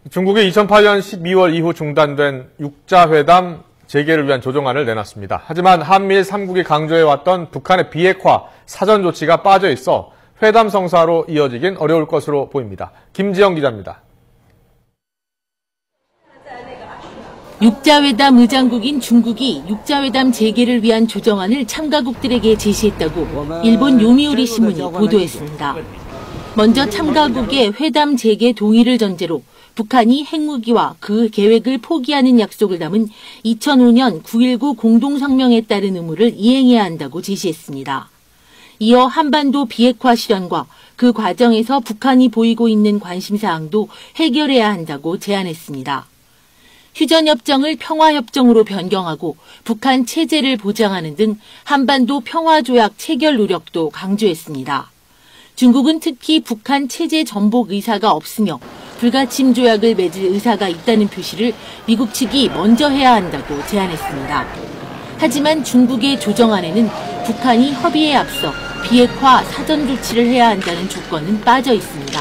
중국이 2008년 12월 이후 중단된 육자회담 재개를 위한 조정안을 내놨습니다. 하지만 한미일 3국이 강조해왔던 북한의 비핵화 사전 조치가 빠져 있어 회담 성사로 이어지긴 어려울 것으로 보입니다. 김지영 기자입니다. 육자회담 의장국인 중국이 육자회담 재개를 위한 조정안을 참가국들에게 제시했다고 일본 요미우리 신문이 보도했습니다. 먼저 참가국의 회담 재개 동의를 전제로 북한이 핵무기와 그 계획을 포기하는 약속을 담은 2005년 9.19 공동성명에 따른 의무를 이행해야 한다고 제시했습니다. 이어 한반도 비핵화 실현과 그 과정에서 북한이 보이고 있는 관심사항도 해결해야 한다고 제안했습니다. 휴전협정을 평화협정으로 변경하고 북한 체제를 보장하는 등 한반도 평화조약 체결 노력도 강조했습니다. 중국은 특히 북한 체제 전복 의사가 없으며 불가침 조약을 맺을 의사가 있다는 표시를 미국 측이 먼저 해야 한다고 제안했습니다. 하지만 중국의 조정안에는 북한이 협의에 앞서 비핵화 사전 조치를 해야 한다는 조건은 빠져 있습니다.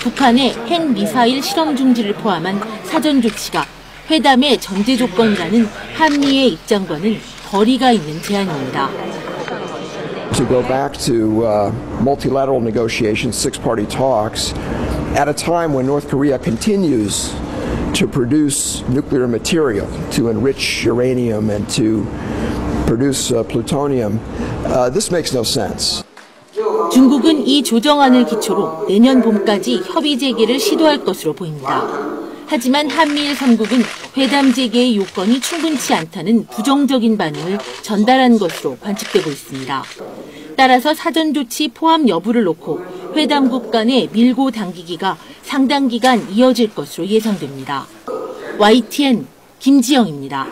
북한의 핵미사일 실험 중지를 포함한 사전 조치가 회담의 전제 조건이라는 한미의 입장과는 거리가 있는 제안입니다. To go back to multilateral negotiations, six-party talks, at a time when North Korea continues to produce nuclear material, to enrich uranium and to produce plutonium, this makes no sense. 중국은 이 조정안을 기초로 내년 봄까지 협의 재개를 시도할 것으로 보입니다. 하지만 한미일 3국은 회담 재개의 요건이 충분치 않다는 부정적인 반응을 전달한 것으로 관측되고 있습니다. 따라서 사전 조치 포함 여부를 놓고 회담국 간의 밀고 당기기가 상당 기간 이어질 것으로 예상됩니다. YTN 김지영입니다.